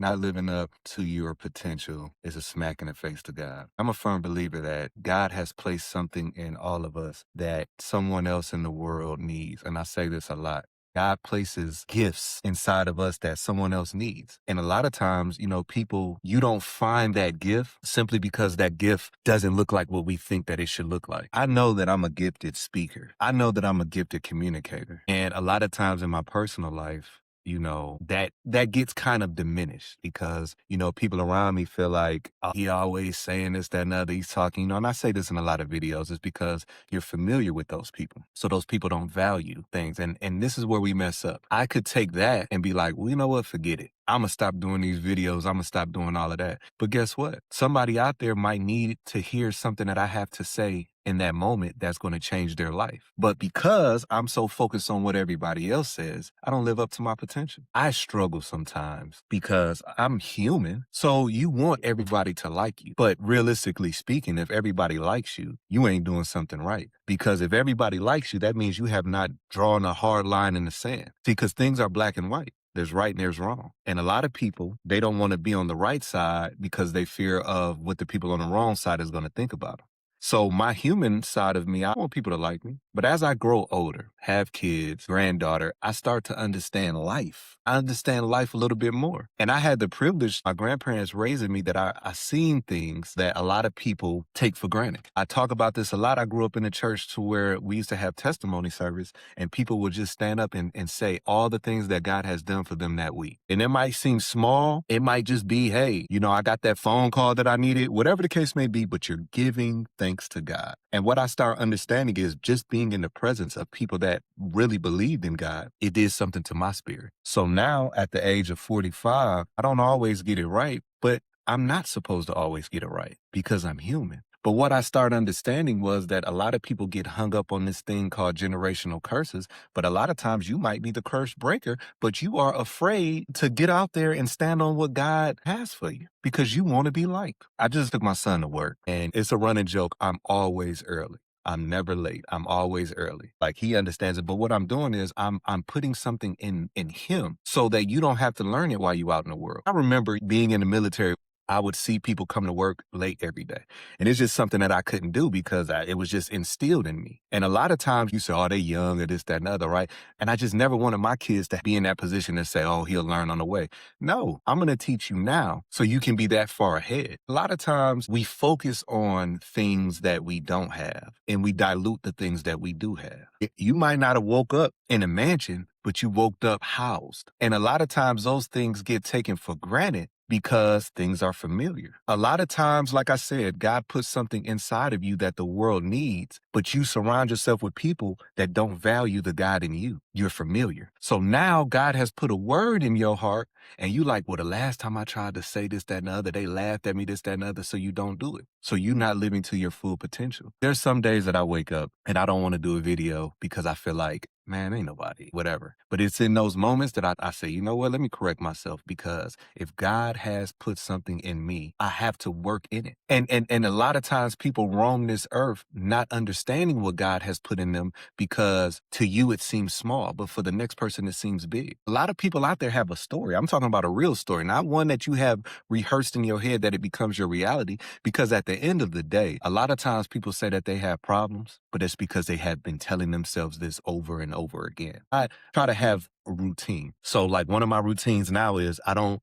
Not living up to your potential is a smack in the face to God. I'm a firm believer that God has placed something in all of us that someone else in the world needs. And I say this a lot. God places gifts inside of us that someone else needs. And a lot of times, people, you don't find that gift simply because that gift doesn't look like what we think that it should look like. I know that I'm a gifted speaker. I know that I'm a gifted communicator. And a lot of times in my personal life, that gets kind of diminished because, people around me feel like, oh, he always saying this, that, and the other. He's talking, and I say this in a lot of videos, is because you're familiar with those people. So those people don't value things. And this is where we mess up. I could take that and be like, well, you know what? Forget it. I'm going to stop doing these videos. I'm going to stop doing all of that. But guess what? Somebody out there might need to hear something that I have to say in that moment that's going to change their life. But because I'm so focused on what everybody else says, I don't live up to my potential. I struggle sometimes because I'm human. So you want everybody to like you. But realistically speaking, if everybody likes you, you ain't doing something right. Because if everybody likes you, that means you have not drawn a hard line in the sand. See, because things are black and white. There's right and there's wrong. And a lot of people, they don't want to be on the right side because they fear of what the people on the wrong side is going to think about them. So my human side of me, I want people to like me. But as I grow older, have kids, granddaughter, I start to understand life. I understand life a little bit more. And I had the privilege, my grandparents raising me, that I seen things that a lot of people take for granted. I talk about this a lot. I grew up in a church to where we used to have testimony service and people would just stand up and say all the things that God has done for them that week. And it might seem small. It might just be, hey, I got that phone call that I needed, whatever the case may be, but you're giving thanks to God. And what I start understanding is just being in the presence of people that really believed in God, it did something to my spirit. So now at the age of 45, I don't always get it right, but I'm not supposed to always get it right because I'm human. But what I started understanding was that a lot of people get hung up on this thing called generational curses. But a lot of times you might be the curse breaker, but you are afraid to get out there and stand on what God has for you because you want to be liked. I just took my son to work and it's a running joke. I'm always early. I'm never late. I'm always early. Like he understands it. But what I'm doing is I'm putting something in him so that you don't have to learn it while you out in the world. I remember being in the military. I would see people come to work late every day. And it's just something that I couldn't do because it was just instilled in me. And a lot of times you say, oh, they're young or this, that, and the other, right? And I just never wanted my kids to be in that position and say, oh, he'll learn on the way. No, I'm going to teach you now so you can be that far ahead. A lot of times we focus on things that we don't have and we dilute the things that we do have. You might not have woke up in a mansion, but you woke up housed. And a lot of times those things get taken for granted because things are familiar. A lot of times, like I said, God puts something inside of you that the world needs, but you surround yourself with people that don't value the God in you. You're familiar. So now God has put a word in your heart and you like, well, the last time I tried to say this, that, and the other, they laughed at me, this, that, and the other, so you don't do it. So you're not living to your full potential. There's some days that I wake up and I don't want to do a video because I feel like, man, ain't nobody, whatever. But it's in those moments that I say, you know what, let me correct myself because if God has put something in me, I have to work in it. And a lot of times people roam this earth not understanding what God has put in them because to you it seems small, but for the next person it seems big. A lot of people out there have a story. I'm talking about a real story, not one that you have rehearsed in your head that it becomes your reality. Because at the end of the day, a lot of times people say that they have problems, but it's because they have been telling themselves this over and over again. I try to have a routine. So like one of my routines now is I don't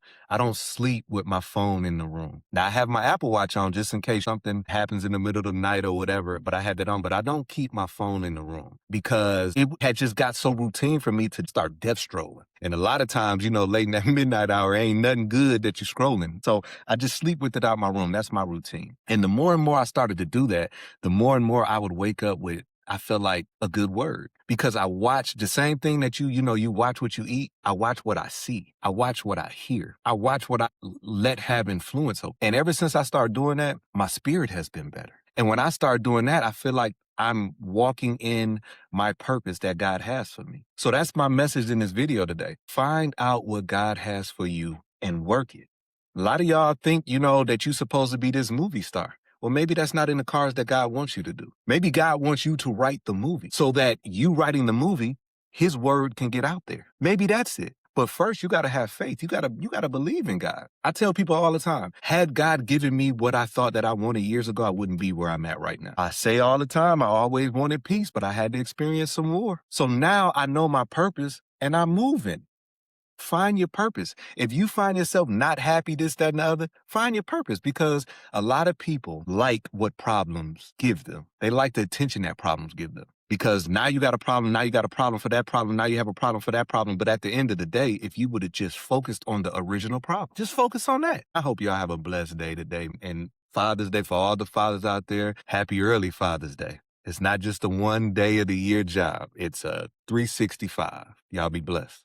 sleep with my phone in the room. Now I have my Apple Watch on just in case something happens in the middle of the night or whatever, but I had that on, but I don't keep my phone in the room because it had just got so routine for me to start death strolling. And a lot of times, late in that midnight hour, ain't nothing good that you're scrolling. So I just sleep with it out my room. That's my routine. And the more and more I started to do that, the more and more I would wake up with, I felt like a good word because I watch the same thing that you watch what you eat. I watch what I see. I watch what I hear. I watch what I let have influence over. And ever since I started doing that, my spirit has been better. And when I start doing that, I feel like I'm walking in my purpose that God has for me. So that's my message in this video today. Find out what God has for you and work it. A lot of y'all think, that you're supposed to be this movie star. Well, maybe that's not in the cards that God wants you to do. Maybe God wants you to write the movie so that you writing the movie, his word can get out there. Maybe that's it. But first, you got to have faith. You got to believe in God. I tell people all the time, had God given me what I thought that I wanted years ago, I wouldn't be where I'm at right now. I say all the time, I always wanted peace, but I had to experience some war. So now I know my purpose and I'm moving. Find your purpose. If you find yourself not happy, this, that, and the other, find your purpose, because a lot of people like what problems give them. They like the attention that problems give them. Because now you got a problem, now you got a problem for that problem, now you have a problem for that problem. But at the end of the day, if you would have just focused on the original problem, just focus on that. I hope y'all have a blessed day today. And Father's Day, for all the fathers out there, happy early Father's Day. It's not just a one day of the year job. It's a 365. Y'all be blessed.